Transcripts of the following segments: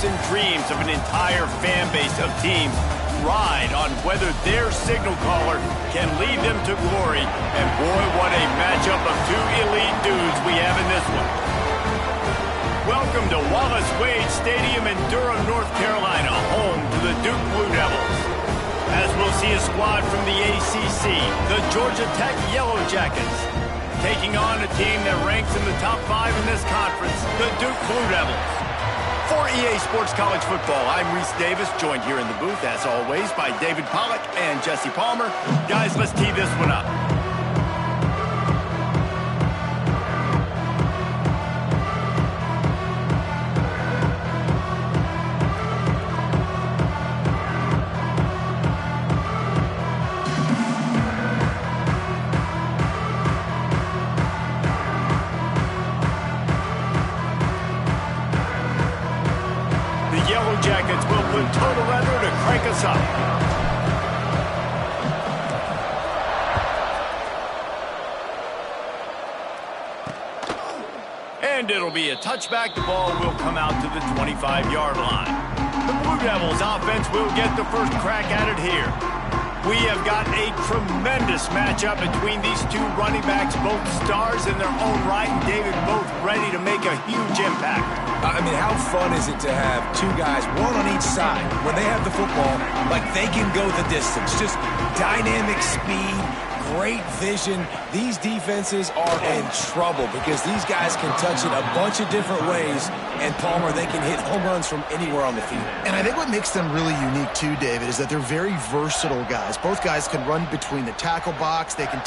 and dreams of an entire fan base of teams ride on whether their signal caller can lead them to glory. And boy, what a matchup of two elite dudes we have in this one. Welcome to Wallace Wade Stadium in Durham, North Carolina, home to the Duke Blue Devils. As we'll see a squad from the ACC, the Georgia Tech Yellow Jackets, taking on a team that ranks in the top 5 in this conference, the Duke Blue Devils. For EA Sports College Football, I'm Reese Davis, joined here in the booth, as always, by David Pollack and Jesse Palmer. Guys, let's tee this one up. Jackets will put total leather to crank us up. And it'll be a touchback. The ball will come out to the 25-yard line. The Blue Devils offense will get the first crack at it here. We have got a tremendous matchup between these two running backs, both stars in their own right, and David, both ready to make a huge impact. I mean, how fun is it to have two guys, one on each side, when they have the football, like they can go the distance. Just dynamic speed, great vision. These defenses are in trouble because these guys can touch it a bunch of different ways, and Palmer, they can hit home runs from anywhere on the field. And I think what makes them really unique too, David, is that they're very versatile guys. Both guys can run between the tackle box. They can...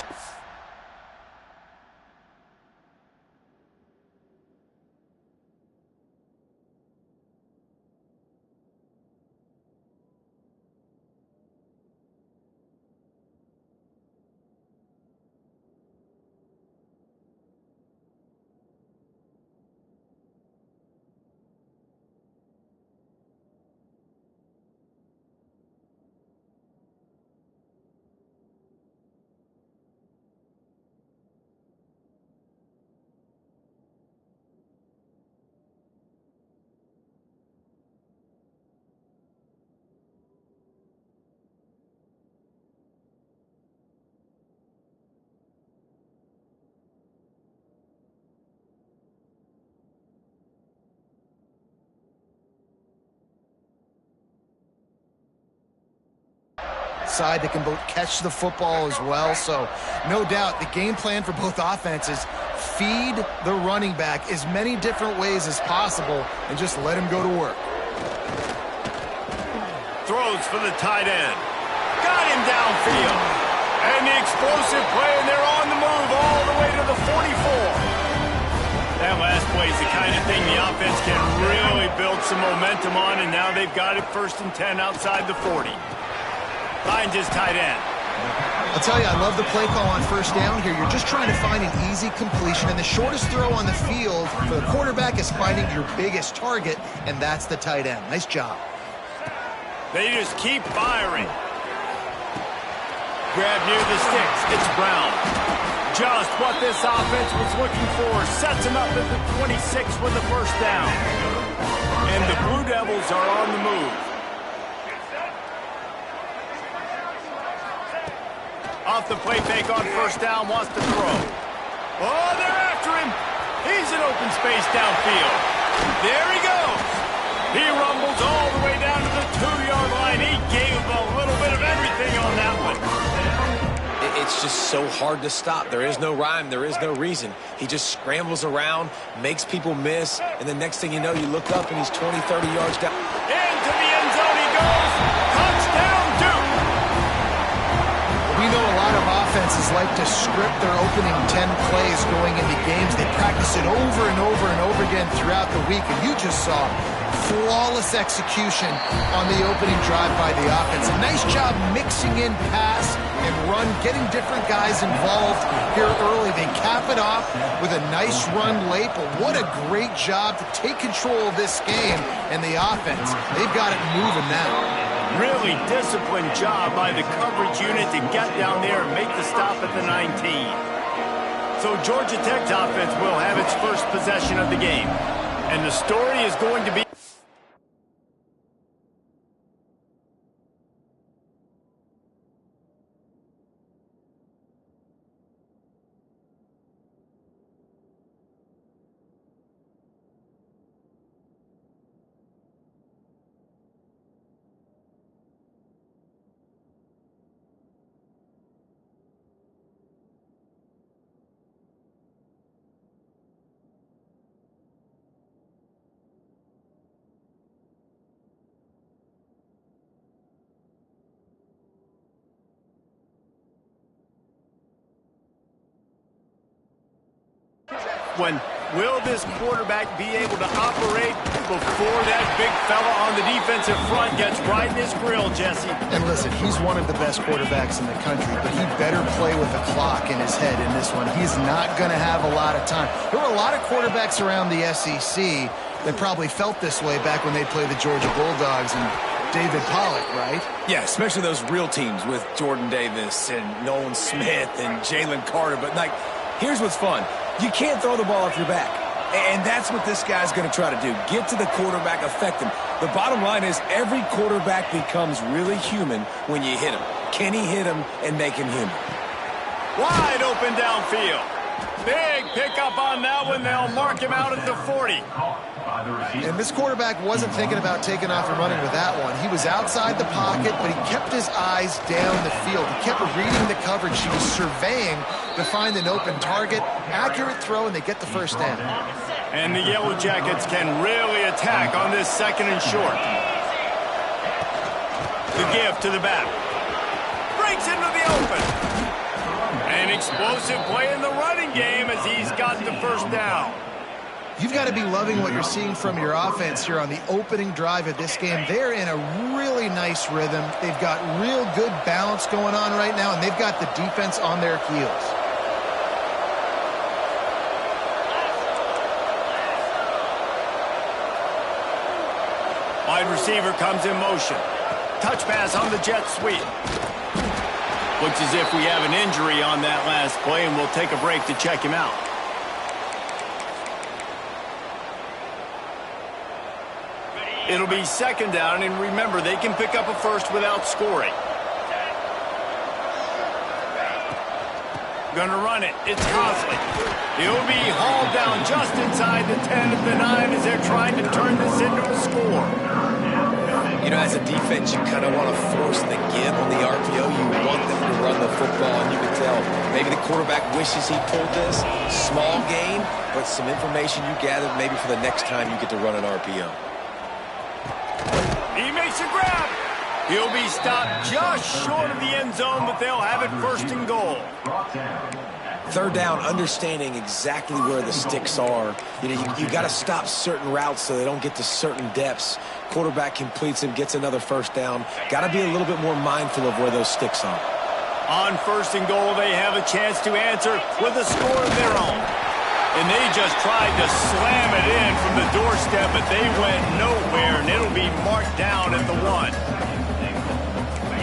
side that can both catch the football as well. So no doubt the game plan for both offenses, feed the running back as many different ways as possible and just let him go to work. Throws for the tight end. Got him downfield. And the explosive play, and they're on the move all the way to the 44. That last play is the kind of thing the offense can really build some momentum on, and now they've got it 1st and 10 outside the 40. Finds his tight end. I'll tell you, I love the play call on 1st down here. You're just trying to find an easy completion, and the shortest throw on the field for the quarterback is finding your biggest target, and that's the tight end. Nice job. They just keep firing. Grab near the sticks. It's Brown. Just what this offense was looking for. Sets him up at the 26 with the 1st down. And the Blue Devils are on the move. Off the play fake on 1st down, wants to throw. Oh, they're after him. He's in open space downfield. There he goes. He rumbles all the way down to the 2-yard line. He gave a little bit of everything on that one. It's just so hard to stop. There is no rhyme. There is no reason. He just scrambles around, makes people miss, and the next thing you know, you look up and he's 20, 30 yards down. Into the end zone he goes. Touchdown, Duke. We know a lot of offenses like to script their opening 10 plays going into games. They practice it over and over and over again throughout the week, and you just saw flawless execution on the opening drive by the offense. A nice job mixing in pass and run, getting different guys involved here early. They cap it off with a nice run late, but what a great job to take control of this game and the offense. They've got it moving now. Really disciplined job by the coverage unit to get down there and make the stop at the 19. So Georgia Tech's offense will have its first possession of the game. And the story is going to be... tough one. Will this quarterback be able to operate before that big fella on the defensive front gets right in his grill, Jesse? And listen, he's one of the best quarterbacks in the country, but he better play with a clock in his head in this one. He's not going to have a lot of time. There were a lot of quarterbacks around the SEC that probably felt this way back when they played the Georgia Bulldogs and David Pollock, right? Yeah, especially those real teams with Jordan Davis and Nolan Smith and Jalen Carter. But, like, here's what's fun. You can't throw the ball off your back. And that's what this guy's going to try to do. Get to the quarterback, affect him. The bottom line is every quarterback becomes really human when you hit him. Can he hit him and make him human? Wide open downfield. Big pickup on that one. They'll mark him out at the 40. And this quarterback wasn't thinking about taking off and running with that one. He was outside the pocket, but he kept his eyes down the field. He kept reading the coverage. He was surveying to find an open target. Accurate throw, and they get the first down. And the Yellow Jackets can really attack on this second and short. The give to the back. Breaks into the open. An explosive play in the running game as he's got the first down. You've got to be loving what you're seeing from your offense here on the opening drive of this game. They're in a really nice rhythm. They've got real good balance going on right now, and they've got the defense on their heels. Wide receiver comes in motion. Touch pass on the jet sweep. Looks as if we have an injury on that last play, and we'll take a break to check him out. It'll be second down, and remember, they can pick up a first without scoring. Gonna run it. It's Cosley. He'll be hauled down just inside the 10 at the 9 as they're trying to turn this into a score. You know, as a defense, you kind of want to force the give on the RPO. You want them to run the football, and you can tell maybe the quarterback wishes he pulled this. Small gain, but some information you gathered maybe for the next time you get to run an RPO. He makes a grab. He'll be stopped just short of the end zone, but they'll have it first and goal. Third down, understanding exactly where the sticks are. You know, you got to stop certain routes so they don't get to certain depths. Quarterback completes and gets another first down. Got to be a little bit more mindful of where those sticks are. On first and goal, they have a chance to answer with a score of their own. And they just tried to slam it in from the doorstep, but they went nowhere, and it'll be marked down at the 1.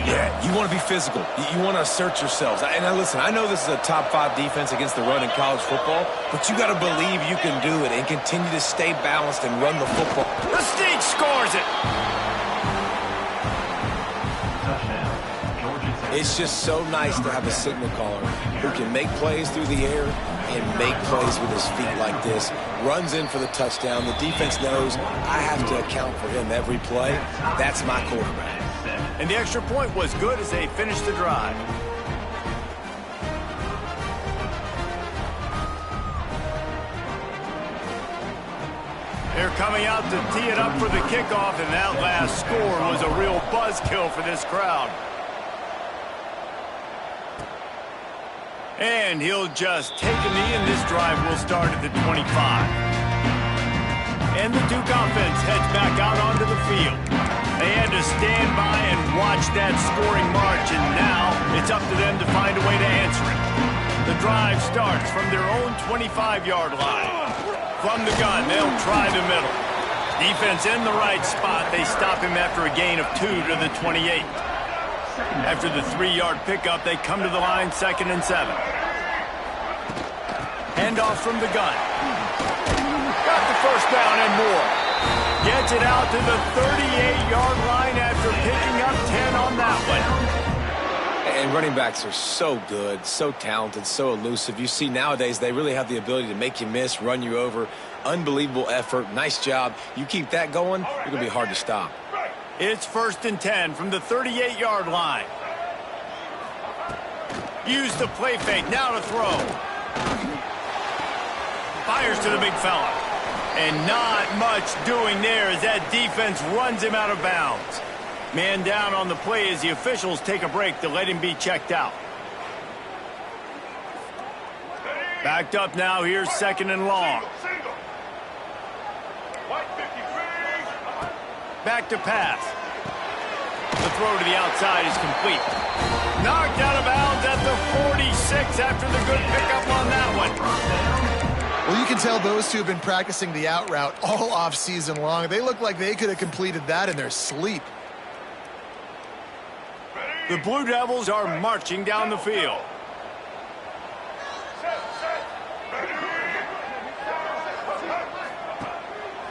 Yeah, you want to be physical. You want to assert yourselves. And now listen, I know this is a top 5 defense against the run in college football, but you got to believe you can do it and continue to stay balanced and run the football. The Sneak scores it. It's just so nice to have a signal caller who can make plays through the air and make plays with his feet like this. Runs in for the touchdown. The defense knows I have to account for him every play. That's my quarterback. And the extra point was good as they finished the drive. They're coming out to tee it up for the kickoff, and that last score was a real buzzkill for this crowd. And he'll just take a knee, and this drive will start at the 25. And the Duke offense heads back out onto the field. They had to stand by and watch that scoring march, and now it's up to them to find a way to answer it. The drive starts from their own 25-yard line. From the gun, they'll try the middle. Defense in the right spot. They stop him after a gain of 2 to the 28. After the 3-yard pickup, they come to the line, 2nd and 7. Handoff from the gun. Got the first down and more. Gets it out to the 38-yard line after picking up 10 on that one. And running backs are so good, so talented, so elusive. You see nowadays they really have the ability to make you miss, run you over. Unbelievable effort. Nice job. You keep that going, you're going to be hard to stop. It's 1st and 10 from the 38-yard line. Use the play fake. Now to throw. Fires to the big fella. And not much doing there as that defense runs him out of bounds. Man down on the play as the officials take a break to let him be checked out. Backed up now, here's second and long. Back to pass. The throw to the outside is complete. Knocked out of bounds at the 46 after the good pickup on that one. Well, you can tell those two have been practicing the out route all off season long. They look like they could have completed that in their sleep. The Blue Devils are marching down the field.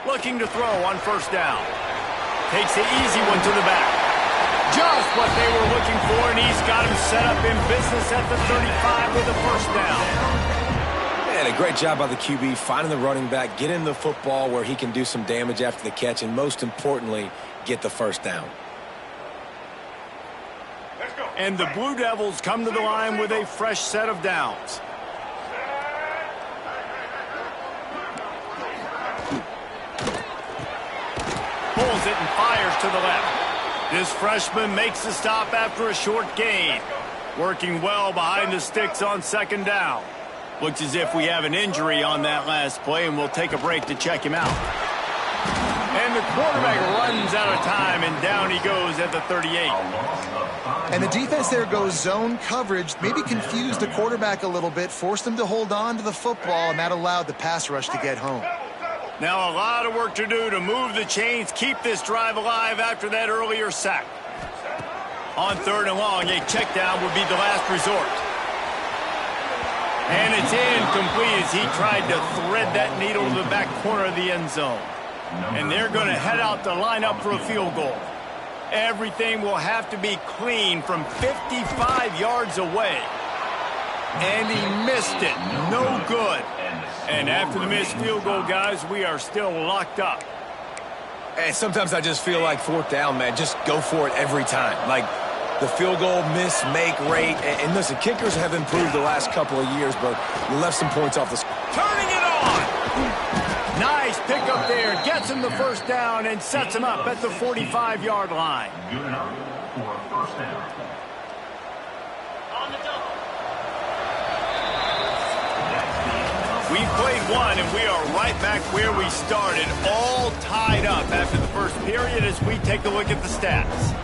Looking to throw on first down. Takes the easy one to the back. Just what they were looking for, and he's got him set up in business at the 35 with a first down. And a great job by the QB finding the running back, getting the football where he can do some damage after the catch, and most importantly, get the first down. And the Blue Devils come to the line with a fresh set of downs. Pulls it and fires to the left. This freshman makes the stop after a short gain. Working well behind the sticks on second down. Looks as if we have an injury on that last play, and we'll take a break to check him out. And the quarterback runs out of time, and down he goes at the 38. And the defense there goes zone coverage, maybe confused the quarterback a little bit, forced him to hold on to the football, and that allowed the pass rush to get home. Now a lot of work to do to move the chains, keep this drive alive after that earlier sack. On third and long, a check down would be the last resort. And it's incomplete as he tried to thread that needle to the back corner of the end zone. And they're going to head out to line up for a field goal. Everything will have to be clean from 55 yards away. And he missed it. No good. And after the missed field goal, guys, we are still locked up. And sometimes I just feel like fourth down, man, just go for it every time. Like the field goal miss-make rate. And listen, kickers have improved the last couple of years, but you left some points off the score. Turning it on! Nice pickup there. Gets him the first down and sets him up at the 45-yard line. Good enough for a first down. We've played one, and we are right back where we started, all tied up after the first period as we take a look at the stats.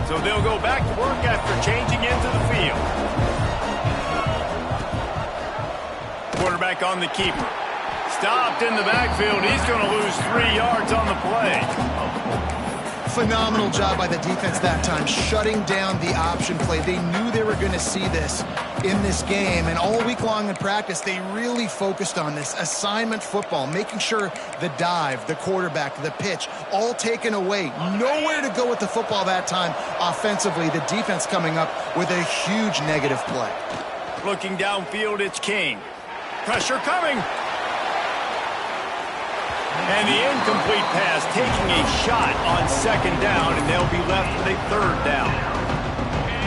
So they'll go back to work after changing into the field. Quarterback on the keeper. Stopped in the backfield. He's going to lose 3 yards on the play. Phenomenal job by the defense that time, shutting down the option play. They knew they were going to see this in this game, and all week long in practice, they really focused on this assignment football, making sure the dive, the quarterback, the pitch, all taken away. Nowhere to go with the football that time offensively. The defense coming up with a huge negative play. Looking downfield, it's King. Pressure coming. And the incomplete pass taking a shot on second down, and they'll be left with a third down.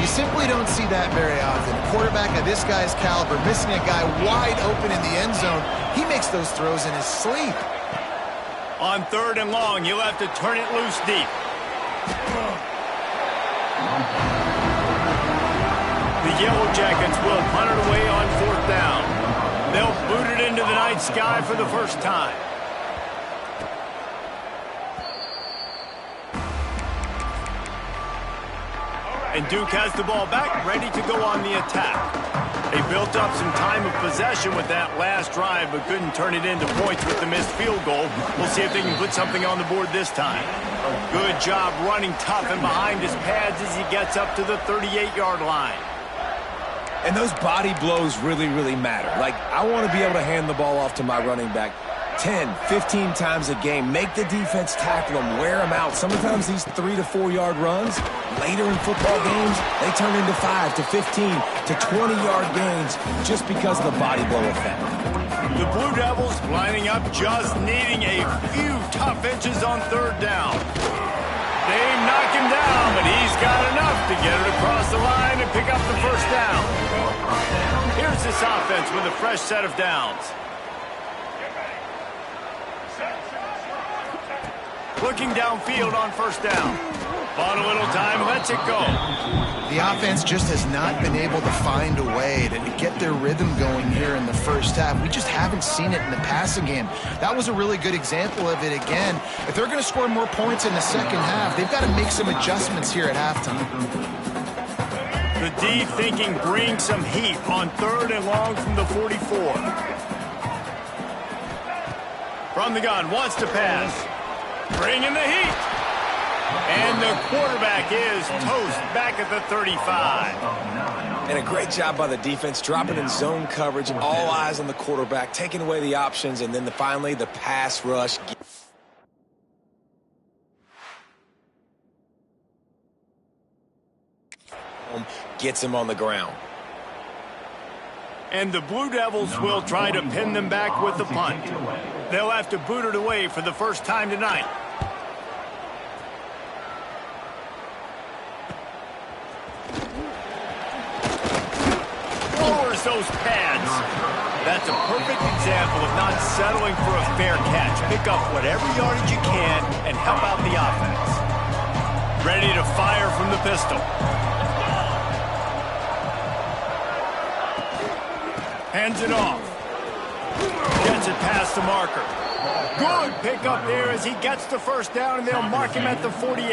You simply don't see that very often. A quarterback of this guy's caliber missing a guy wide open in the end zone. He makes those throws in his sleep. On third and long, you'll have to turn it loose deep. The Yellow Jackets will punt it away on fourth down. They'll boot it into the night sky for the first time. And Duke has the ball back, ready to go on the attack. They built up some time of possession with that last drive, but couldn't turn it into points with the missed field goal. We'll see if they can put something on the board this time. Good job running tough and behind his pads as he gets up to the 38-yard line. And those body blows really, really matter. Like, I want to be able to hand the ball off to my running back 10, 15 times a game. Make the defense tackle them, wear them out. Sometimes these 3 to 4 yard runs, later in football games, they turn into 5 to 15 to 20-yard gains just because of the body blow effect. The Blue Devils lining up, just needing a few tough inches on third down. They knock him down, but he's got enough to get it across the line and pick up the first down. Here's this offense with a fresh set of downs. Looking downfield on first down. Bought a little time, lets it go. The offense just has not been able to find a way to get their rhythm going here in the first half. We just haven't seen it in the passing game. That was a really good example of it again. If they're going to score more points in the second half, they've got to make some adjustments here at halftime. The D thinking bring some heat on 3rd and long from the 44. From the gun, wants to pass. Bringing the heat. And the quarterback is toast back at the 35. And a great job by the defense, dropping in zone coverage, all eyes on the quarterback, taking away the options, and then finally the pass rush. Gets him on the ground. And the Blue Devils will try to pin them back with the punt. They'll have to boot it away for the first time tonight. Lowers those pads. That's a perfect example of not settling for a fair catch. Pick up whatever yardage you can and help out the offense. Ready to fire from the pistol. Hands it off. Gets it past the marker. Good pickup there as he gets the first down, and they'll mark him at the 48.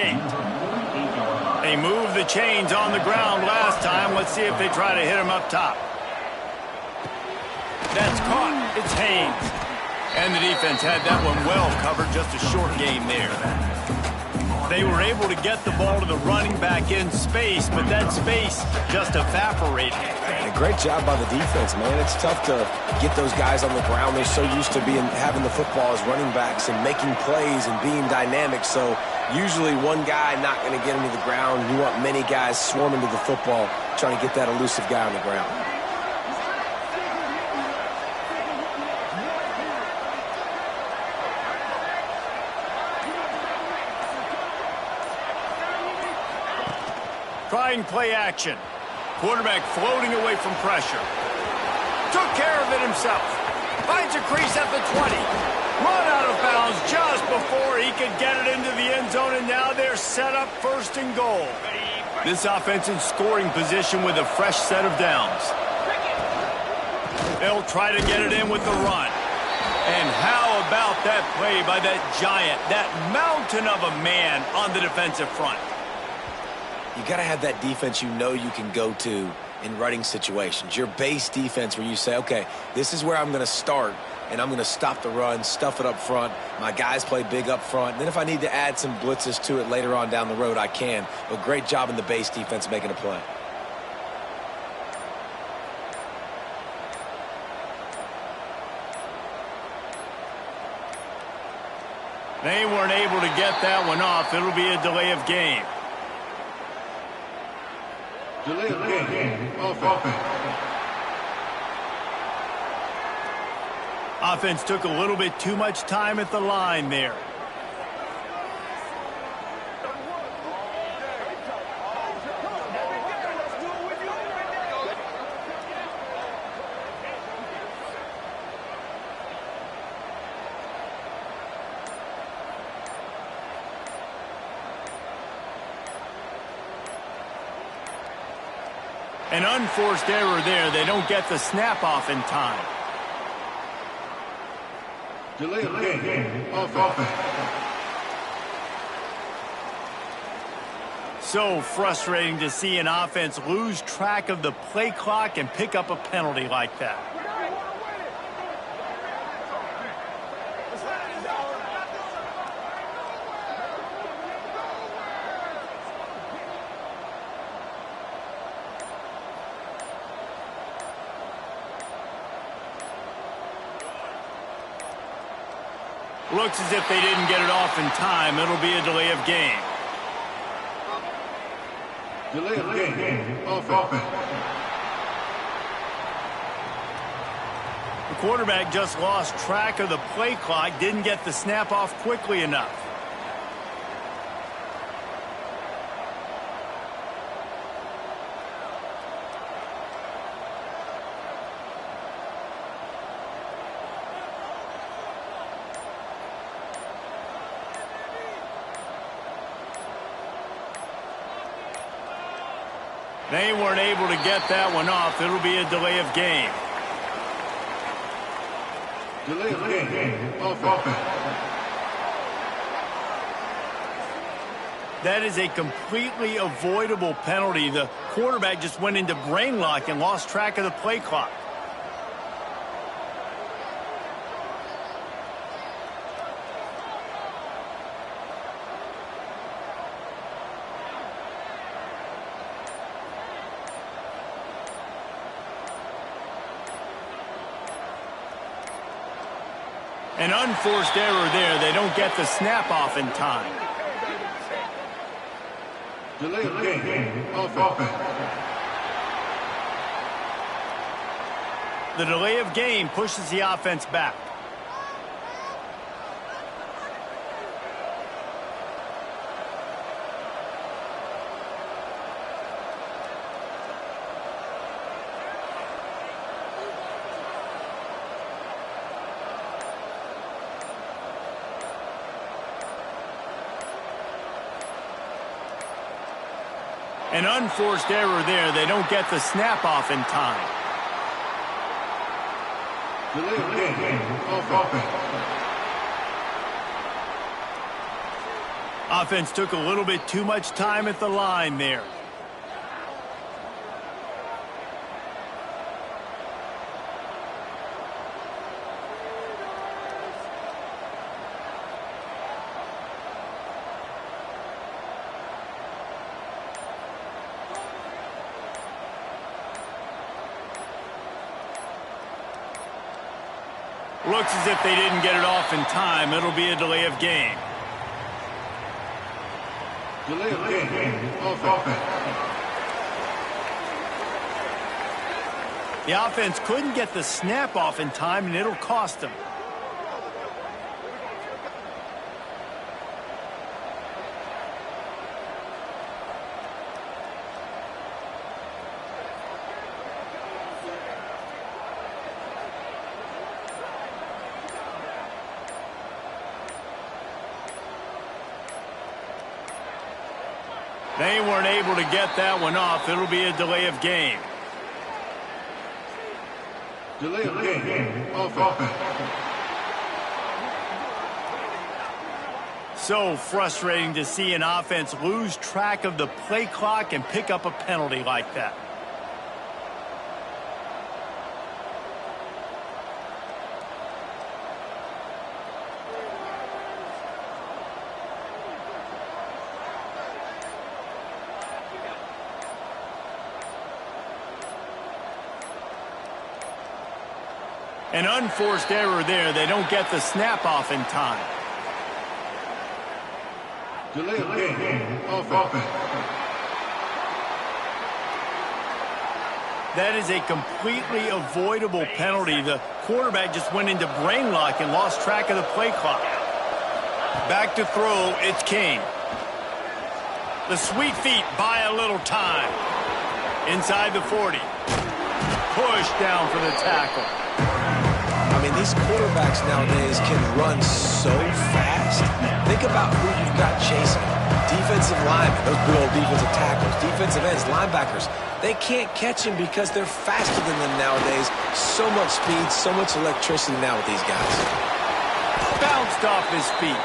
They moved the chains on the ground last time. Let's see if they try to hit him up top. That's caught. It's Haynes. And the defense had that one well covered. Just a short game there. They were able to get the ball to the running back in space, but that space just evaporated. And a great job by the defense, man. It's tough to get those guys on the ground. They're so used to having the football as running backs and making plays and being dynamic. So usually one guy not going to get him to the ground. You want many guys swarming to the football, trying to get that elusive guy on the ground. Trying play action. Quarterback floating away from pressure. Took care of it himself. Finds a crease at the 20. Run out of bounds just before he could get it into the end zone, and now they're set up 1st and goal. This offense in scoring position with a fresh set of downs. They'll try to get it in with the run. And how about that play by that giant, that mountain of a man on the defensive front? You got to have that defense you know you can go to in running situations. Your base defense where you say, okay, this is where I'm going to start, and I'm going to stop the run, stuff it up front. My guys play big up front. And then if I need to add some blitzes to it later on down the road, I can. But great job in the base defense making a play. They weren't able to get that one off. It'll be a delay of game. Delay of game. Offense. Offense took a little bit too much time at the line there. An unforced error there. They don't get the snap off in time. Delay of game. Offense. So frustrating to see an offense lose track of the play clock and pick up a penalty like that. Looks as if they didn't get it off in time. It'll be a delay of game. Delay of game. Offense. The quarterback just lost track of the play clock, didn't get the snap off quickly enough. They weren't able to get that one off. It'll be a delay of game. Delay of game. Offense. That is a completely avoidable penalty. The quarterback just went into brain lock and lost track of the play clock. An unforced error there. They don't get the snap off in time. Delay of game. Offense. The delay of game pushes the offense back. An unforced error there. They don't get the snap off in time. Delay of game. Offense. Offense took a little bit too much time at the line there. Looks as if they didn't get it off in time. It'll be a delay of game. Delay of game. Offense. The offense couldn't get the snap off in time, and it'll cost them. They weren't able to get that one off. It'll be a delay of game. Delay of game. Offense. So frustrating to see an offense lose track of the play clock and pick up a penalty like that. An unforced error there. They don't get the snap off in time. Delay of game. Offense. That is a completely avoidable penalty. The quarterback just went into brain lock and lost track of the play clock. Back to throw, it's King. The sweet feet buy a little time. Inside the 40. Push down for the tackle. I mean, these quarterbacks nowadays can run so fast. Think about who you've got chasing. Defensive linemen, those good old defensive tackles, defensive ends, linebackers. They can't catch him because they're faster than them nowadays. So much speed, so much electricity now with these guys. Bounced off his feet.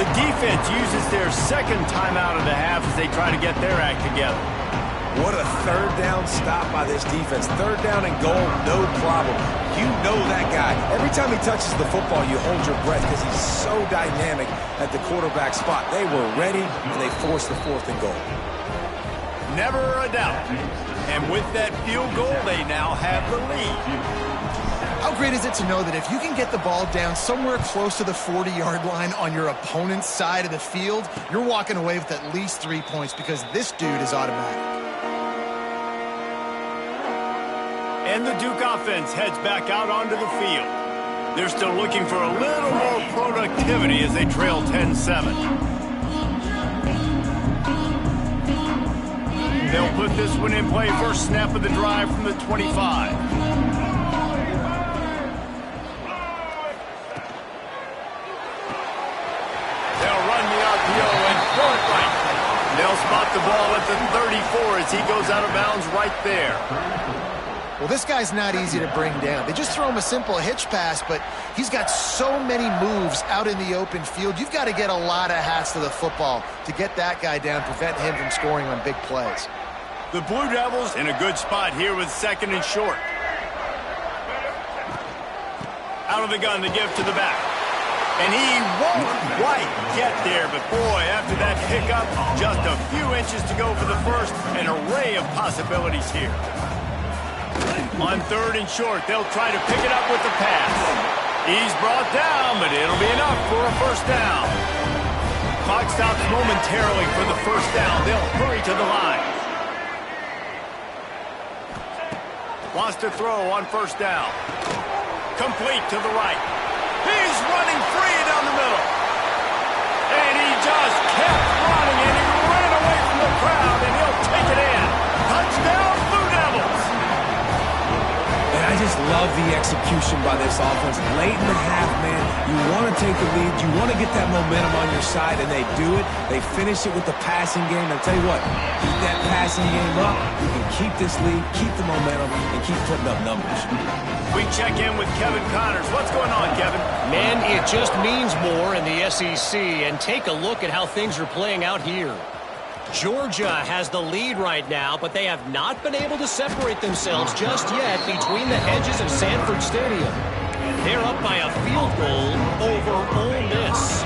The defense uses their second timeout of the half as they try to get their act together. What a third down stop by this defense. Third down and goal, no problem. You know that guy. Every time he touches the football, you hold your breath because he's so dynamic at the quarterback spot. They were ready, and they forced the 4th and goal. Never a doubt. And with that field goal, they now have the lead. How great is it to know that if you can get the ball down somewhere close to the 40-yard line on your opponent's side of the field, you're walking away with at least 3 points because this dude is automatic. And the Duke offense heads back out onto the field. They're still looking for a little more productivity as they trail 10-7. They'll put this one in play. First snap of the drive from the 25. They'll run the RPO and throw it right. They'll They'll spot the ball at the 34 as he goes out of bounds right there. Well, this guy's not easy to bring down. They just throw him a simple hitch pass, but he's got so many moves out in the open field. You've got to get a lot of hats to the football to get that guy down, prevent him from scoring on big plays. The Blue Devils in a good spot here with 2nd and short. Out of the gun to give to the back. And he won't quite get there, but boy, after that pickup, just a few inches to go for the first. An array of possibilities here. On 3rd and short, they'll try to pick it up with the pass. He's brought down, but it'll be enough for a first down. Clock stops momentarily for the first down. They'll hurry to the line. Wants to throw on first down. Complete to the right. He's running free down the middle. And he just kept running, and he ran away from the crowd, and he'll take it in. Touchdown, Blue Devils. And I just love the execution by this offense. Late in the half, man, you want to take the lead. You want to get that momentum on your side, and they do it. They finish it with the passing game. I'll tell you what, keep that passing game up. You can keep this lead, keep the momentum, and keep putting up numbers. We check in with Kevin Connors. What's going on, Kevin? Man, it just means more in the SEC, and take a look at how things are playing out here. Georgia has the lead right now, but they have not been able to separate themselves just yet between the hedges of Sanford Stadium. They're up by a field goal over Ole Miss.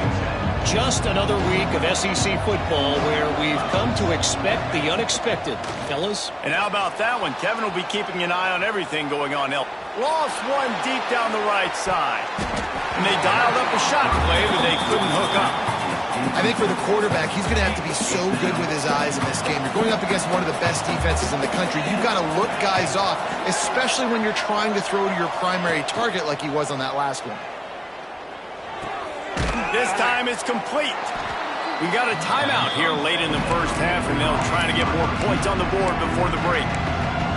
Just another week of SEC football where we've come to expect the unexpected, fellas. And how about that one? Kevin will be keeping an eye on everything going on. Lost one deep down the right side. And they dialed up a shot play, but they couldn't hook up. I think for the quarterback, he's going to have to be so good with his eyes in this game. You're going up against one of the best defenses in the country. You've got to look guys off, especially when you're trying to throw to your primary target like he was on that last one. This time it's complete. We got a timeout here late in the first half, and they'll try to get more points on the board before the break.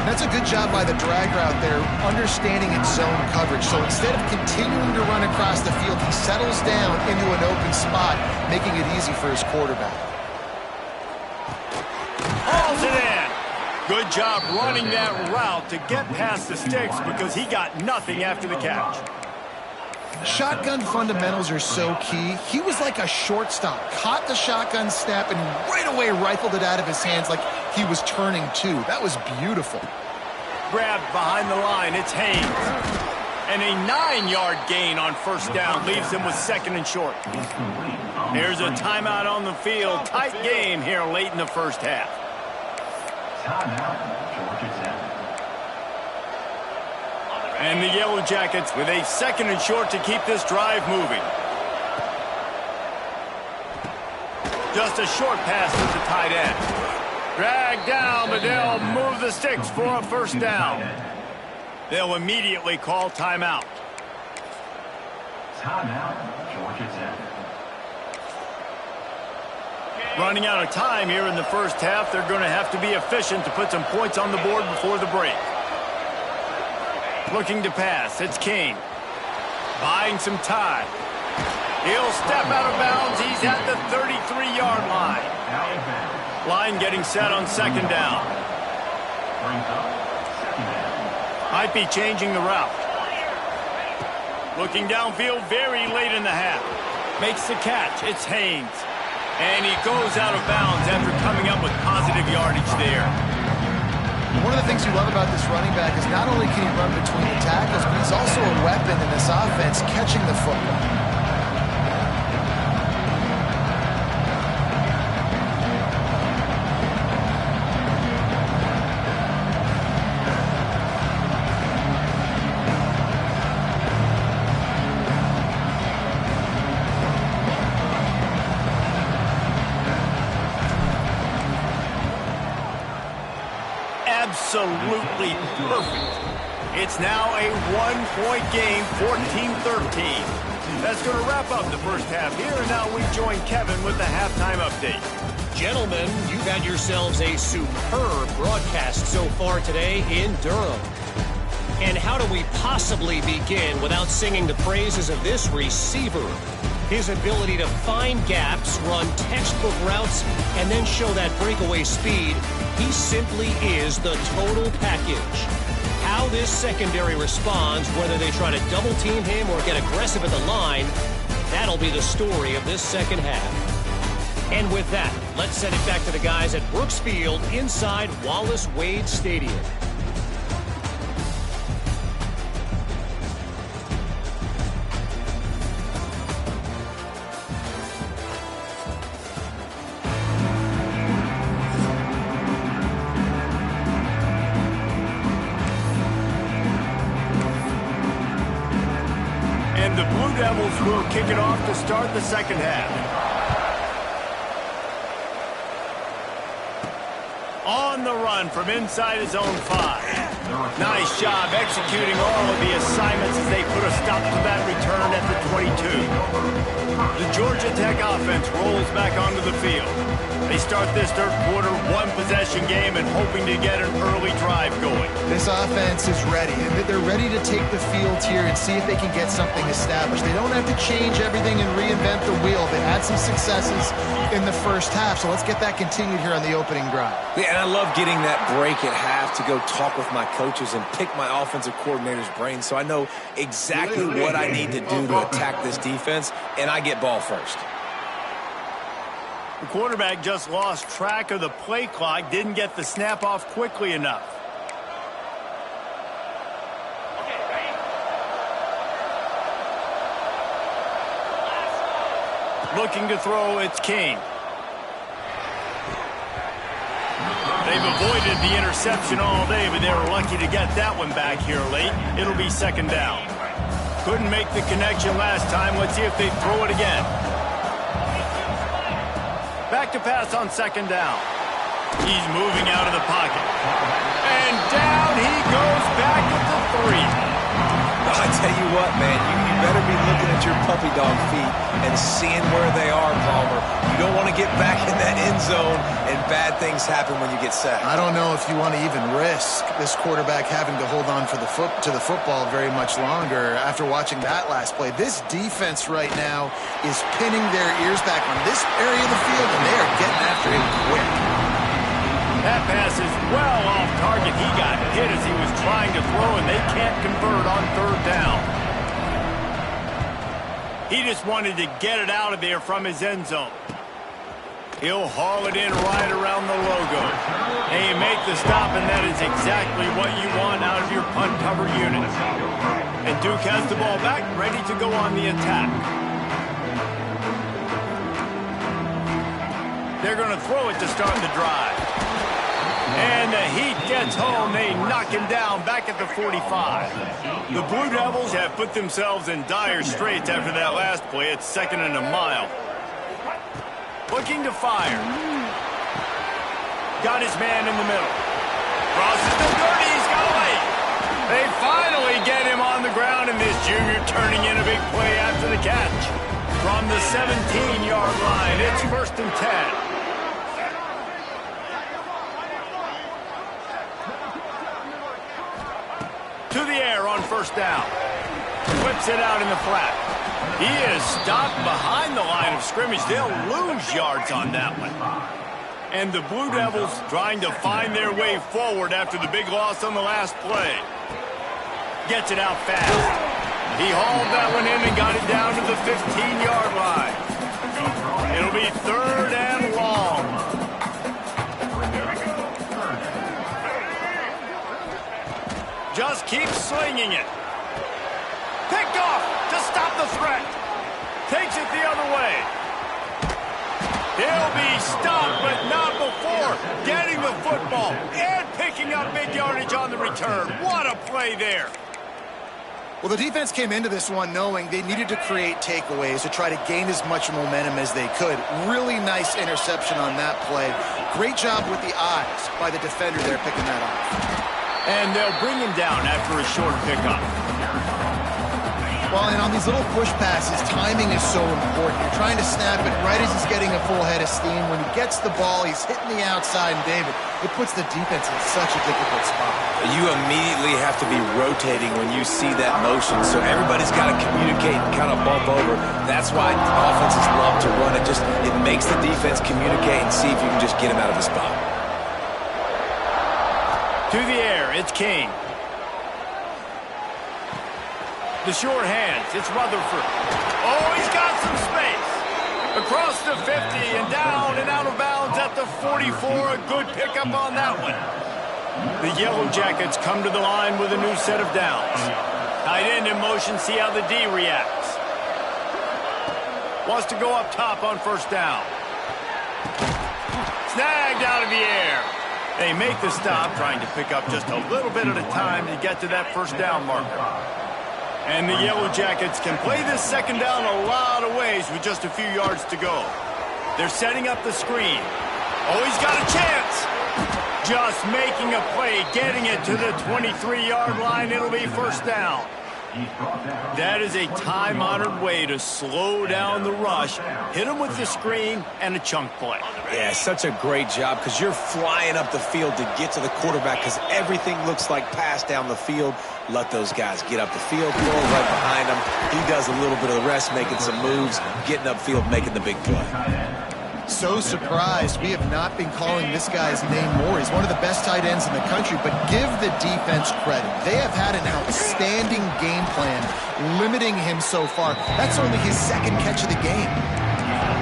That's a good job by the drag route there, understanding its zone coverage. So instead of continuing to run across the field, he settles down into an open spot, making it easy for his quarterback. Hauls it in. Good job running that route to get past the sticks because he got nothing after the catch. Shotgun fundamentals are so key. He was like a shortstop, caught the shotgun snap, and right away rifled it out of his hands like he was turning two. That was beautiful. Grabbed behind the line, it's Haynes. And a 9-yard gain on first down leaves him with 2nd and short. There's a timeout on the field. Tight game here late in the first half. And the Yellow Jackets with a 2nd and short to keep this drive moving. Just a short pass to the tight end. Dragged down, but they'll move the sticks for a first down. They'll immediately call timeout. Timeout, Georgia Tech. Running out of time here in the first half, they're going to have to be efficient to put some points on the board before the break. Looking to pass, it's King. Buying some time. He'll step out of bounds. He's at the 33-yard line. Line getting set on 2nd down. Might be changing the route. Looking downfield very late in the half. Makes the catch. It's Haynes. And he goes out of bounds after coming up with positive yardage there. One of the things you love about this running back is not only can he run between the tackles, but he's also a weapon in this offense, catching the football. Absolutely perfect. It's now a 1-point game, 14-13. That's going to wrap up the first half here, and now we join Kevin with the halftime update. Gentlemen, you've had yourselves a superb broadcast so far today in Durham. And how do we possibly begin without singing the praises of this receiver? His ability to find gaps, run textbook routes, and then show that breakaway speed, he simply is the total package. How this secondary responds, whether they try to double-team him or get aggressive at the line, that'll be the story of this second half. And with that, let's send it back to the guys at Brooks Field inside Wallace Wade Stadium. And the Blue Devils will kick it off to start the second half. On the run from inside his own 5. Nice job executing all of the assignments as they put a stop to that return at the 22. The Georgia Tech offense rolls back onto the field. They start this third quarter one-possession game and hoping to get an early drive going. This offense is ready, and they're ready to take the field here and see if they can get something established. They don't have to change everything and reinvent the wheel. They had some successes in the first half, so let's get that continued here on the opening drive. Yeah, and I love getting that break at half to go talk with my coaches and pick my offensive coordinator's brain so I know exactly what I need to do to attack this defense, and I get ball first. The quarterback just lost track of the play clock, didn't get the snap off quickly enough. Looking to throw, it's King. They've avoided the interception all day, but they were lucky to get that one back here late. It'll be second down. Couldn't make the connection last time. Let's see if they throw it again. Back to pass on second down. He's moving out of the pocket. And down he goes back at the 3. I tell you what, man, you better be looking at your puppy dog feet and seeing where they are, Palmer. You don't want to get back in that end zone and bad things happen when you get sacked. I don't know if you want to even risk this quarterback having to hold on to the football very much longer after watching that last play. This defense right now is pinning their ears back on this area of the field, and they are getting after him quick. That pass is well off target. He got hit as he was trying to throw, and they can't convert on third down. He just wanted to get it out of there from his end zone. He'll haul it in right around the logo. And you make the stop, and that is exactly what you want out of your punt cover unit. And Duke has the ball back, ready to go on the attack. They're going to throw it to start the drive. And the Heat gets home. They knock him down back at the 45. The Blue Devils have put themselves in dire straits after that last play. It's second and a mile. Looking to fire. Got his man in the middle. Crosses the 30. He's got a late. They finally get him on the ground, and this junior turning in a big play after the catch. From the 17-yard line, it's first and 10. To the air on first down. Whips it out in the flat. He is stopped behind the line of scrimmage. They'll lose yards on that one. And the Blue Devils trying to find their way forward after the big loss on the last play. Gets it out fast. He hauled that one in and got it down to the 15-yard line. It'll be third and long. Just keep slinging it. Picked off to stop the threat. Takes it the other way. He'll be stopped, but not before getting the football and picking up big yardage on the return. What a play there. Well, the defense came into this one knowing they needed to create takeaways to try to gain as much momentum as they could. Really nice interception on that play. Great job with the eyes by the defender there picking that off. And they'll bring him down after a short pickup. Well, and on these little push passes, timing is so important. You're trying to snap it right as he's getting a full head of steam. When he gets the ball, he's hitting the outside, and David, it puts the defense in such a difficult spot. You immediately have to be rotating when you see that motion, so everybody's got to communicate and kind of bump over. That's why offenses love to run it. It makes the defense communicate and see if you can just get him out of the spot. To the air, it's King. The short hands, it's Rutherford. Oh, he's got some space. Across the 50 and down and out of bounds at the 44. A good pickup on that one. The Yellow Jackets come to the line with a new set of downs. Tight end in motion, see how the D reacts. Wants to go up top on first down. Snagged out of the air. They make the stop, trying to pick up just a little bit at a time to get to that first down marker. And the Yellow Jackets can play this second down a lot of ways with just a few yards to go. They're setting up the screen. Oh, he's got a chance. Just making a play, getting it to the 23-yard line. It'll be first down. That is a time-honored way to slow down the rush, hit him with the screen, and a chunk play. Yeah, such a great job because you're flying up the field to get to the quarterback because everything looks like pass down the field. Let those guys get up the field, throw right behind him. He does a little bit of the rest, making some moves, getting upfield, making the big play. So surprised we have not been calling this guy's name more. He's one of the best tight ends in the country, but give the defense credit. They have had an outstanding game plan limiting him so far. That's only his second catch of the game.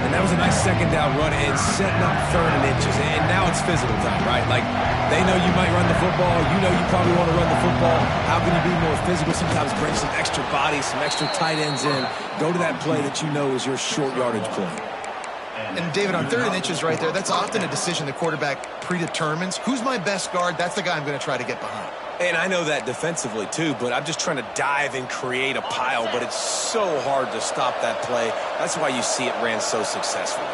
And that was a nice second down run and setting up 3rd and inches. And now it's physical time, right? Like, they know you might run the football. You know you probably want to run the football. How can you be more physical? Sometimes bring some extra bodies, some extra tight ends in. Go to that play that you know is your short yardage play. And, David, on 3rd and inches right there, that's often a decision the quarterback predetermines. Who's my best guard? That's the guy I'm going to try to get behind. And I know that defensively, too, but I'm just trying to dive and create a pile, but it's so hard to stop that play. That's why you see it ran so successfully.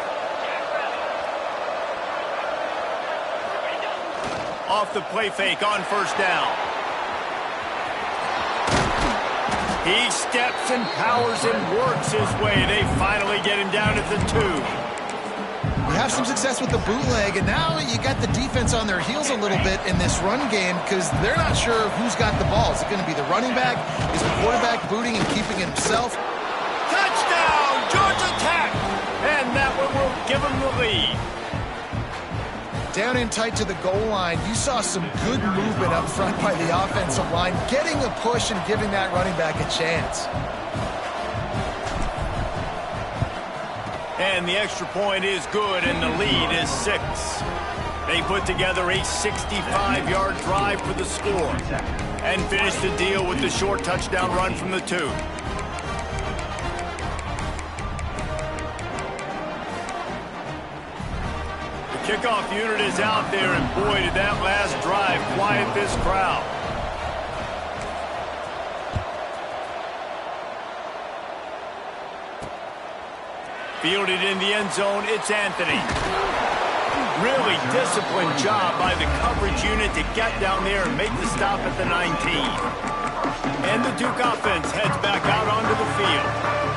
Off the play fake on first down. He steps and powers and works his way. They finally get him down at the 2. You have some success with the bootleg, and now you got the defense on their heels a little bit in this run game because they're not sure who's got the ball. Is it going to be the running back? Is the quarterback booting and keeping it himself? Touchdown, Georgia Tech! And that one will give them the lead. Down in tight to the goal line, you saw some good movement up front by the offensive line, getting a push and giving that running back a chance. And the extra point is good, and the lead is 6. They put together a 65-yard drive for the score and finish the deal with the short touchdown run from the 2. The kickoff unit is out there, and boy, did that last drive quiet this crowd. Fielded in the end zone, it's Anthony. Really disciplined job by the coverage unit to get down there and make the stop at the 19. And the Duke offense heads back out onto the field.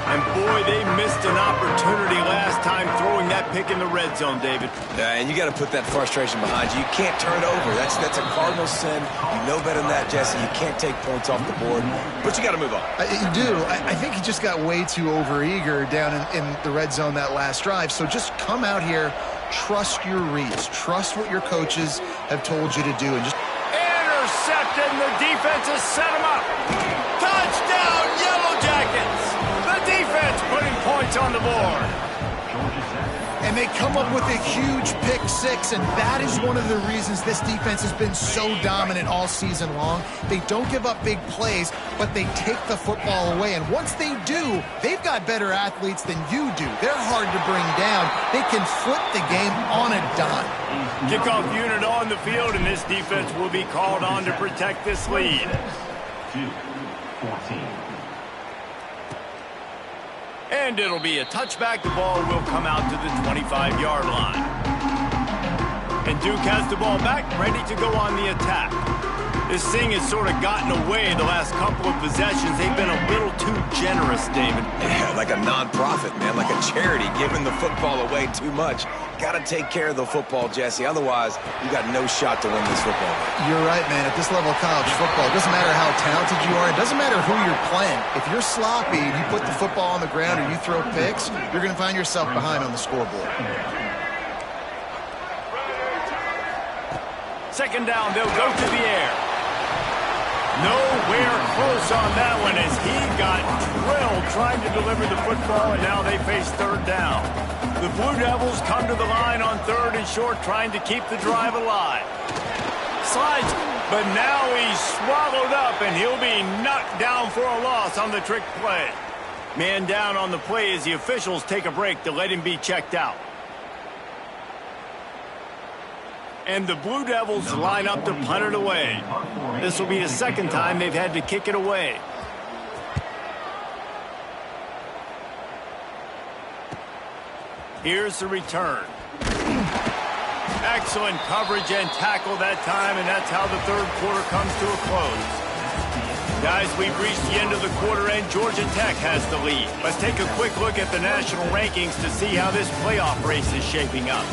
And boy, they missed an opportunity last time throwing that pick in the red zone, David. And you got to put that frustration behind you. You can't turn it over. That's a cardinal sin. You know better than that, Jesse. You can't take points off the board. But you got to move on. You do. I think he just got way too overeager down in the red zone that last drive. So just come out here, trust your reads, trust what your coaches have told you to do, and just intercepted, and the defense has set him up. Touchdown, Yellow Jackets! The defense putting points on the board. And they come up with a huge pick 6, and that is one of the reasons this defense has been so dominant all season long. They don't give up big plays, but they take the football away. And once they do, they've got better athletes than you do. They're hard to bring down. They can flip the game on a dime. Kickoff unit on the field, and this defense will be called on to protect this lead. 2-14. And it'll be a touchback. The ball will come out to the 25-yard line. And Duke has the ball back, ready to go on the attack. This thing has sort of gotten away the last couple of possessions. They've been a little too generous, David. Yeah, like a non-profit, man, like a charity, giving the football away too much. Got to take care of the football, Jesse. Otherwise, you got no shot to win this football game. You're right, man. At this level of college football, it doesn't matter how talented you are. It doesn't matter who you're playing. If you're sloppy and you put the football on the ground or you throw picks, you're going to find yourself behind on the scoreboard. Second down, they'll go to the air. Nowhere close on that one as he got drilled trying to deliver the football, and now they face third down. The Blue Devils come to the line on 3rd and short, trying to keep the drive alive. Slides, but now he's swallowed up, and he'll be knocked down for a loss on the trick play. Man down on the play as the officials take a break to let him be checked out. And the Blue Devils line up to punt it away. This will be the second time they've had to kick it away. Here's the return. Excellent coverage and tackle that time, and that's how the third quarter comes to a close. Guys, we've reached the end of the quarter, and Georgia Tech has the lead. Let's take a quick look at the national rankings to see how this playoff race is shaping up.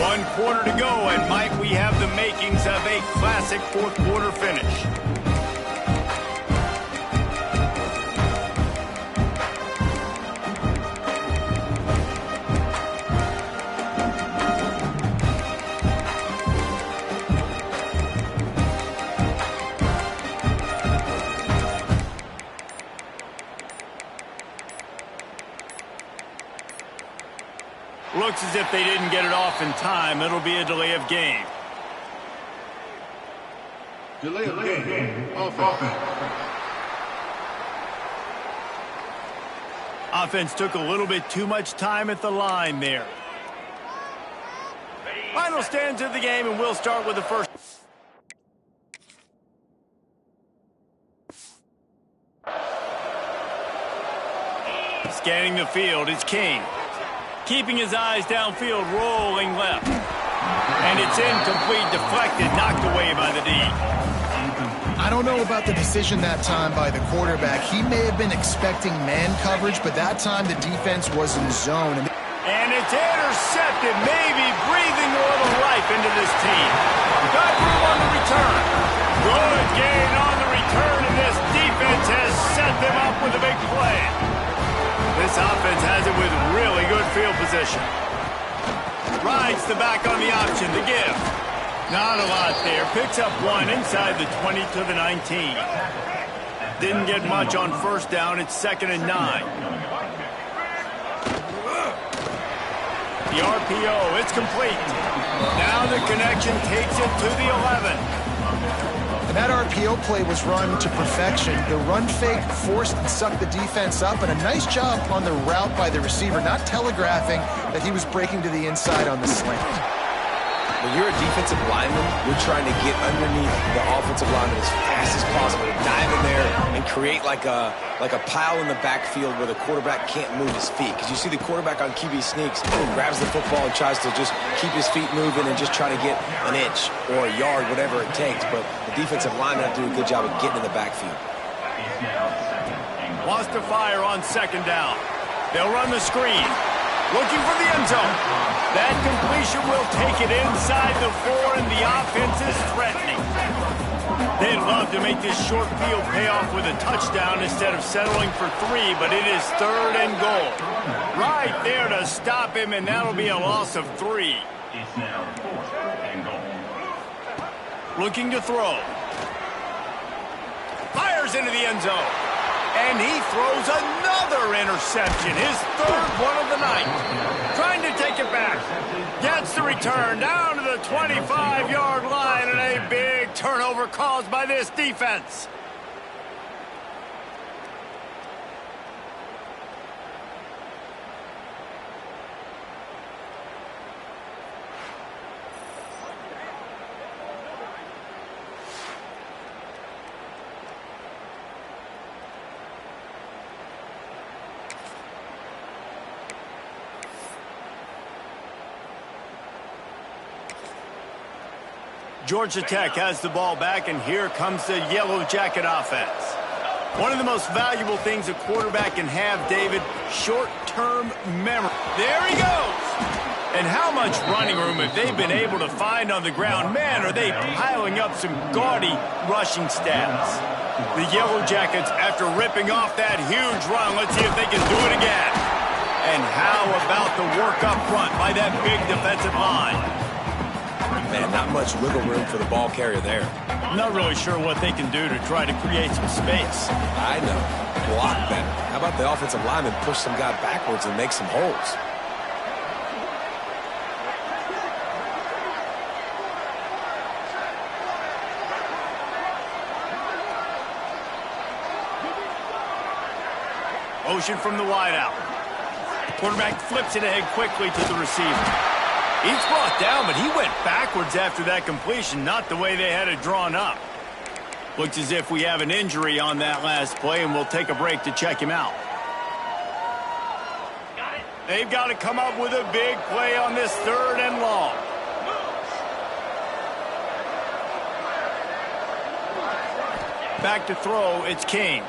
One quarter to go, and Mike, we have the makings of a classic fourth quarter finish. Looks as if they didn't get it off in time. It'll be a delay of game. Delay of game. Offense. Offense took a little bit too much time at the line there. Final stands of the game, and we'll start with the first. Scanning the field, it's King. Keeping his eyes downfield, rolling left. And it's incomplete, deflected, knocked away by the D. I don't know about the decision that time by the quarterback. He may have been expecting man coverage, but that time the defense was in zone. And it's intercepted, maybe breathing a little life into this team. Got room on the return. Good gain on the return, and this defense has set them up with a big play. This offense has it with really good field position. Rides the back on the option, the give. Not a lot there. Picks up one inside the 20 to the 19. Didn't get much on first down. It's 2nd and 9. The RPO, it's complete. Now the connection takes it to the 11. And that RPO play was run to perfection. The run fake forced and sucked the defense up, and a nice job on the route by the receiver, not telegraphing that he was breaking to the inside on the slant. When you're a defensive lineman, you're trying to get underneath the offensive lineman as fast as possible, to dive in there and create like a pile in the backfield where the quarterback can't move his feet. Because you see the quarterback on QB sneaks, grabs the football and tries to just keep his feet moving and just try to get an inch or a yard, whatever it takes. But the defensive linemen have to do a good job of getting in the backfield. Wants to fire on 2nd down. They'll run the screen. Looking for the end zone. That completion will take it inside the 4, and the offense is threatening. They'd love to make this short field pay off with a touchdown instead of settling for 3, but it is 3rd and goal. Right there to stop him, and that'll be a loss of 3. It's now 4th and goal. Looking to throw. Fires into the end zone. And he throws another interception, his 3rd one of the night. Trying to take it back. Gets the return down to the 25-yard line, and a big turnover caused by this defense. Georgia Tech has the ball back, and here comes the Yellow Jacket offense. One of the most valuable things a quarterback can have, David, short-term memory. There he goes! And how much running room have they been able to find on the ground? Man, are they piling up some gaudy rushing stats. The Yellow Jackets, after ripping off that huge run, let's see if they can do it again. And how about the work up front by that big defensive line? Man, not much wiggle room for the ball carrier there. I'm not really sure what they can do to try to create some space. I know. Block better. How about the offensive lineman push some guy backwards and make some holes? Motion from the wideout. Quarterback flips it ahead quickly to the receiver. He's brought down, but he went backwards after that completion, not the way they had it drawn up. Looks as if we have an injury on that last play, and we'll take a break to check him out. They've got to come up with a big play on this 3rd and long. Back to throw, it's King.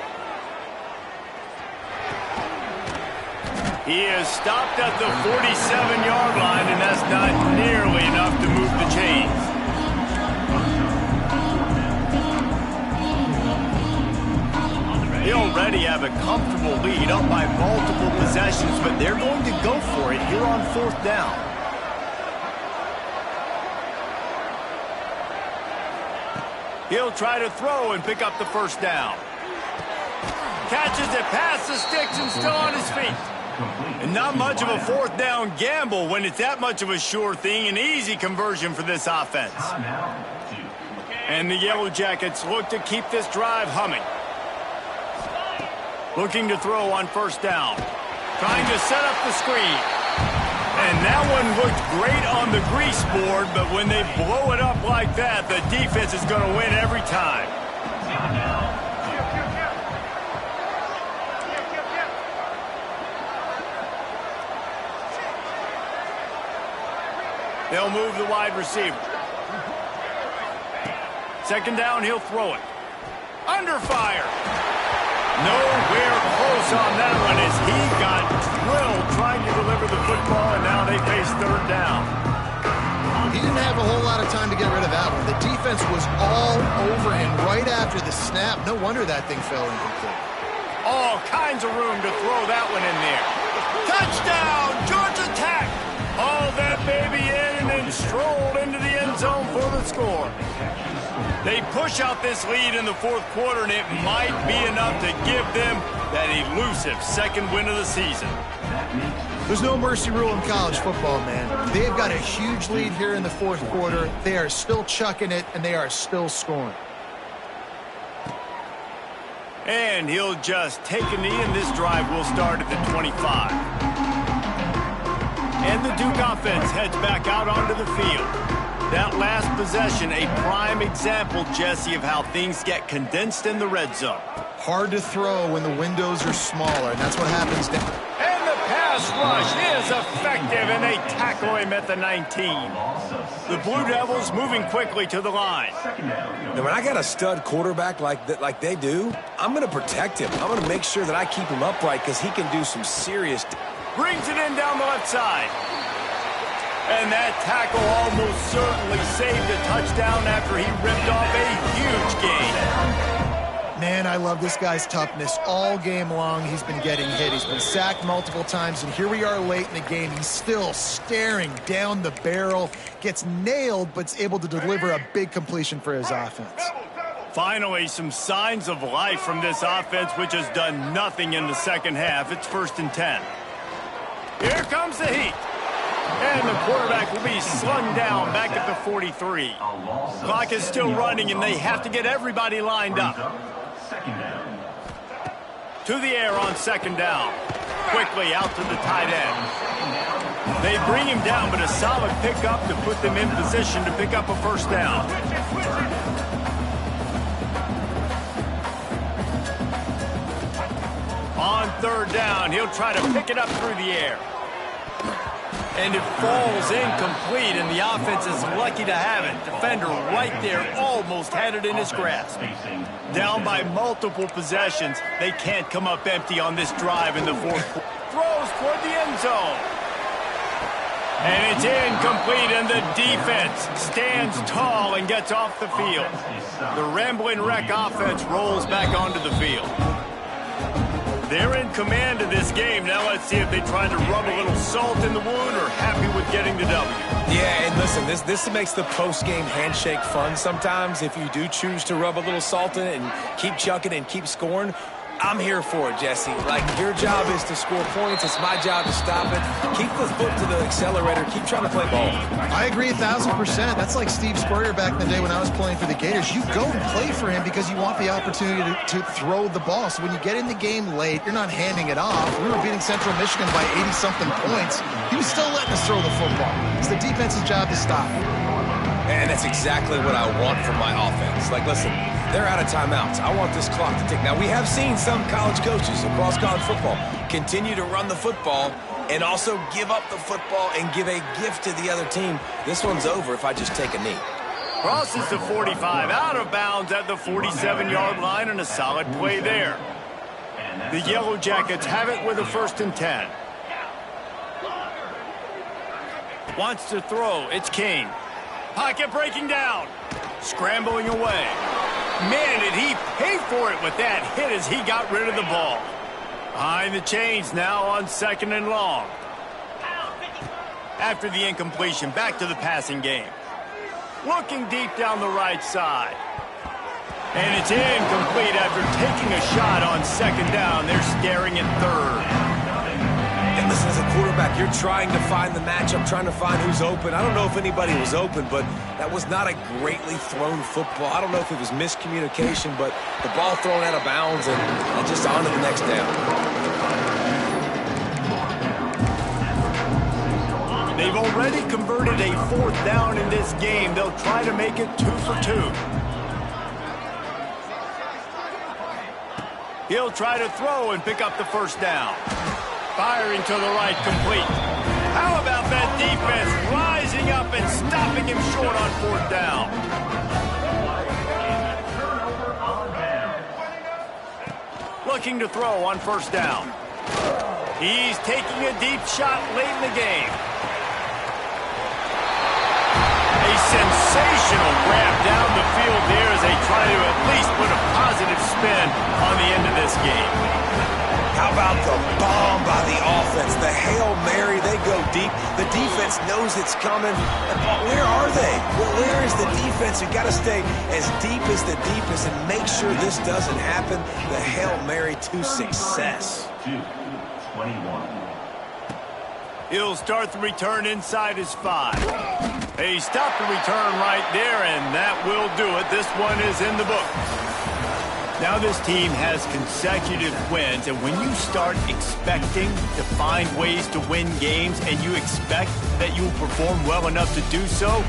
He is stopped at the 47-yard line, and that's not nearly enough to move the chains. They already have a comfortable lead up by multiple possessions, but they're going to go for it here on 4th down. He'll try to throw and pick up the 1st down. Catches it past the sticks and still on his feet. And not much of a 4th down gamble when it's that much of a sure thing, an easy conversion for this offense. And the Yellow Jackets look to keep this drive humming. Looking to throw on 1st down. Trying to set up the screen. And that one looked great on the grease board, but when they blow it up like that, the defense is going to win every time. They'll move the wide receiver. 2nd down, he'll throw it. Under fire. Nowhere close on that one as he got drilled trying to deliver the football, and now they face 3rd down. He didn't have a whole lot of time to get rid of that one. The defense was all over him right after the snap. No wonder that thing fell incomplete. All kinds of room to throw that one in there. Touchdown, Georgia Tech! Hauled that baby in and then strolled into the end zone for the score. They push out this lead in the 4th quarter, and it might be enough to give them that elusive 2nd win of the season. There's no mercy rule in college football, man. They've got a huge lead here in the 4th quarter. They are still chucking it, and they are still scoring. And he'll just take a knee, and this drive will start at the 25. And the Duke offense heads back out onto the field. That last possession, a prime example, Jesse, of how things get condensed in the red zone. Hard to throw when the windows are smaller, and that's what happens down. And the pass rush is effective, and they tackle him at the 19. The Blue Devils moving quickly to the line. Now, when I got a stud quarterback like they do, I'm going to protect him. I'm going to make sure that I keep him upright because he can do some serious... Brings it in down the left side. And that tackle almost certainly saved a touchdown after he ripped off a huge gain. Man, I love this guy's toughness. All game long, he's been getting hit. He's been sacked multiple times, and here we are late in the game. He's still staring down the barrel, gets nailed, but's able to deliver a big completion for his offense. Finally, some signs of life from this offense, which has done nothing in the 2nd half. It's 1st and 10. Here comes the heat. And the quarterback will be slung down back at the 43. Clock is still running, and they have to get everybody lined up. To the air on 2nd down. Quickly out to the tight end. They bring him down, but a solid pickup to put them in position to pick up a 1st down. On 3rd down, he'll try to pick it up through the air. And it falls incomplete, and the offense is lucky to have it. Defender right there almost had it in his grasp. Down by multiple possessions, they can't come up empty on this drive in the fourth quarter. Throws toward the end zone. And it's incomplete, and the defense stands tall and gets off the field. The Ramblin' Wreck offense rolls back onto the field. They're in command of this game. Now let's see if they try to rub a little salt in the wound or happy with getting the W. Yeah, and listen, this makes the post-game handshake fun sometimes. If you do choose to rub a little salt in it and keep chucking and keep scoring, I'm here for it, Jesse. Like, your job is to score points. It's my job to stop it. Keep the foot to the accelerator. Keep trying to play ball. I agree 1,000%. That's like Steve Spurrier back in the day when I was playing for the Gators. You go and play for him because you want the opportunity to throw the ball. So when you get in the game late, you're not handing it off. We were beating Central Michigan by 80-something points. He was still letting us throw the football. It's the defense's job to stop. And that's exactly what I want from my offense. Like, listen, they're out of timeouts. I want this clock to tick. Now, we have seen some college coaches across college football continue to run the football and also give up the football and give a gift to the other team. This one's over if I just take a knee. Crosses the 45, out of bounds at the 47-yard line, and a solid play there. The Yellow Jackets have it with a 1st and 10. Wants to throw. It's King. Pocket breaking down. Scrambling away. Man, did he pay for it with that hit as he got rid of the ball. Behind the chains now on 2nd and long. After the incompletion, back to the passing game. Looking deep down the right side. And it's incomplete after taking a shot on 2nd down. They're staring at 3rd. And listen, as a quarterback, you're trying to find the matchup, trying to find who's open. I don't know if anybody was open, but that was not a greatly thrown football. I don't know if it was miscommunication, but the ball thrown out of bounds and just on to the next down. They've already converted a 4th down in this game. They'll try to make it 2 for 2. He'll try to throw and pick up the 1st down. Firing to the right, complete. How about that defense rising up and stopping him short on 4th down? Looking to throw on 1st down. He's taking a deep shot late in the game. A sensational grab down the field there as they try to at least put a positive spin on the end of this game. How about the bomb by the offense? The Hail Mary, they go deep. The defense knows it's coming. Where are they? Well, where is the defense? You've got to stay as deep as the deepest and make sure this doesn't happen. The Hail Mary to success. 21. He'll start the return inside his 5. He stopped the return right there, and that will do it. This one is in the book. Now this team has consecutive wins, and when you start expecting to find ways to win games and you expect that you will perform well enough to do so,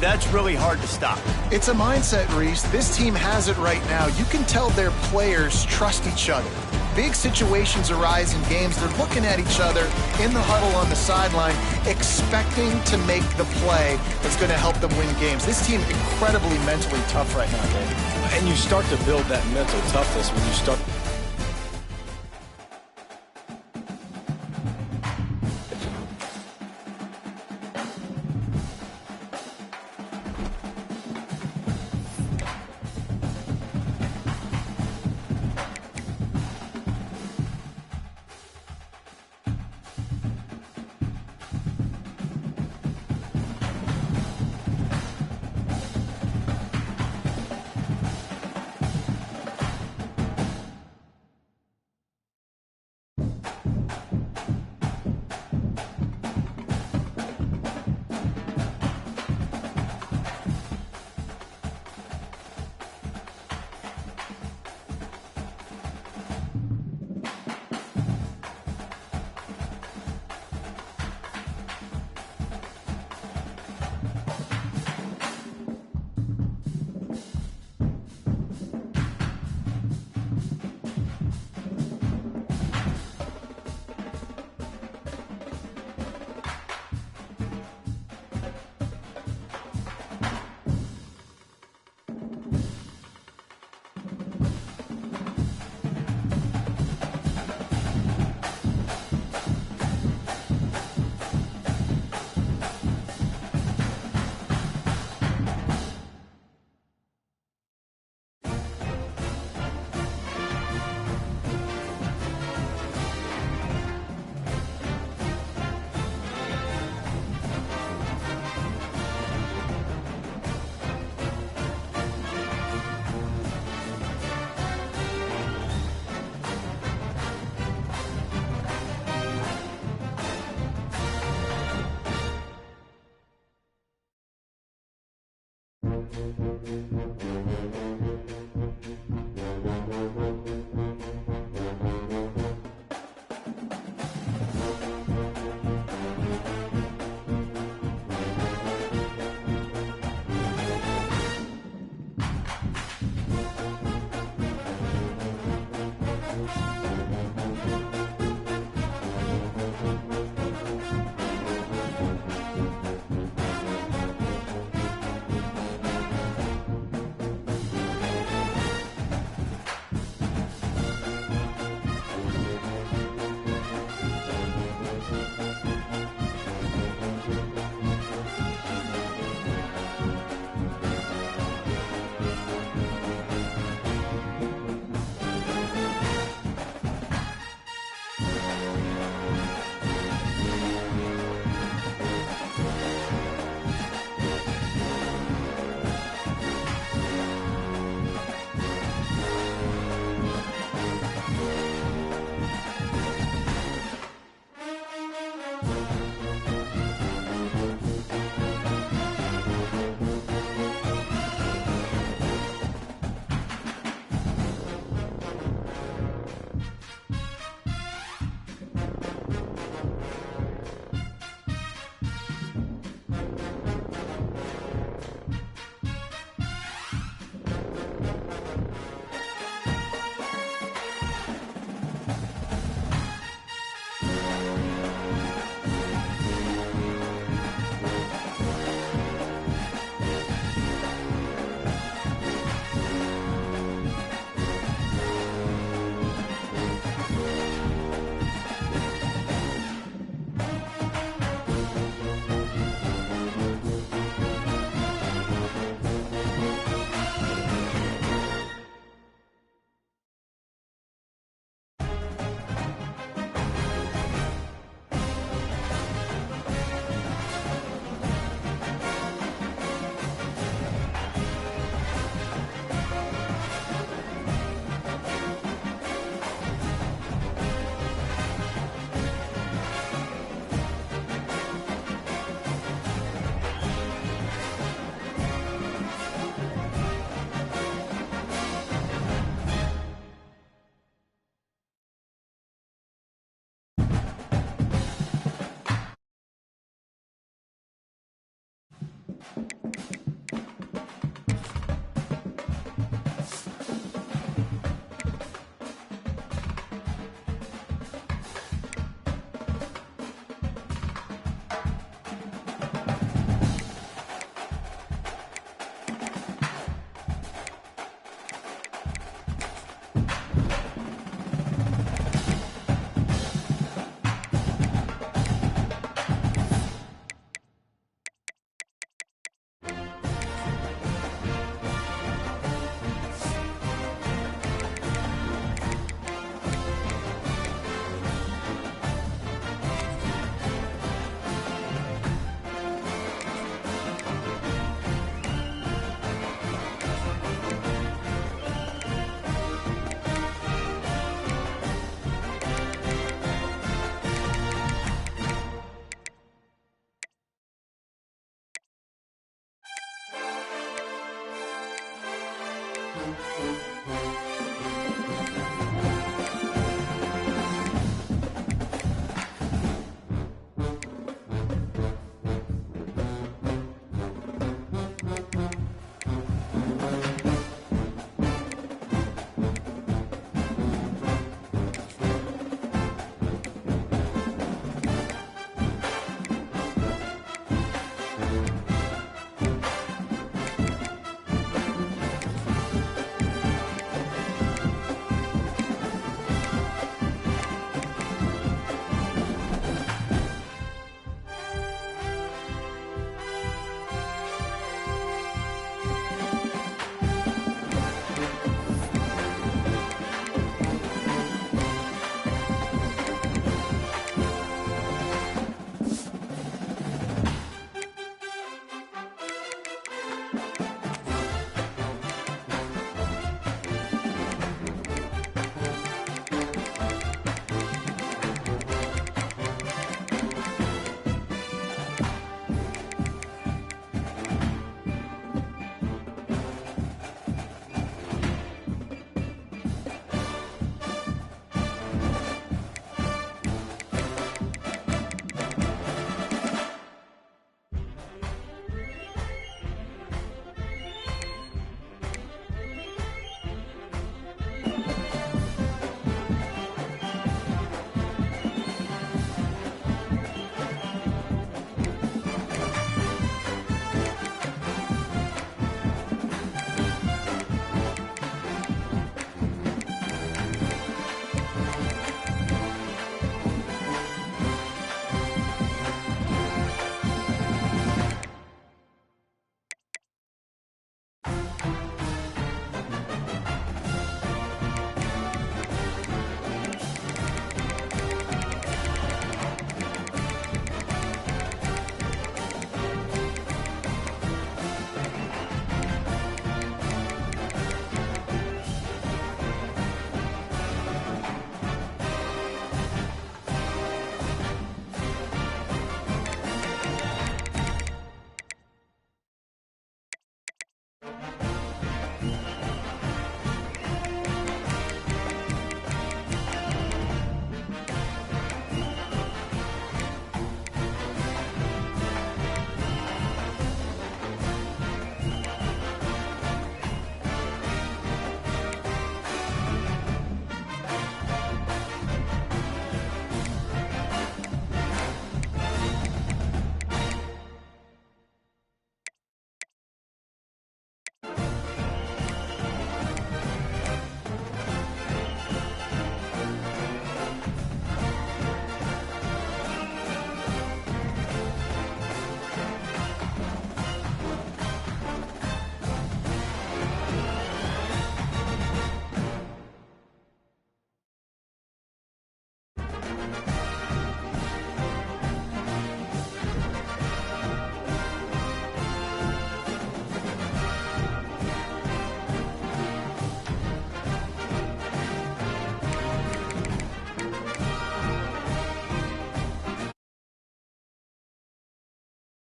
that's really hard to stop. It's a mindset, Reese. This team has it right now. You can tell their players trust each other. Big situations arise in games. They're looking at each other in the huddle on the sideline, expecting to make the play that's going to help them win games. This team incredibly mentally tough right now, Dave. And you start to build that mental toughness when you start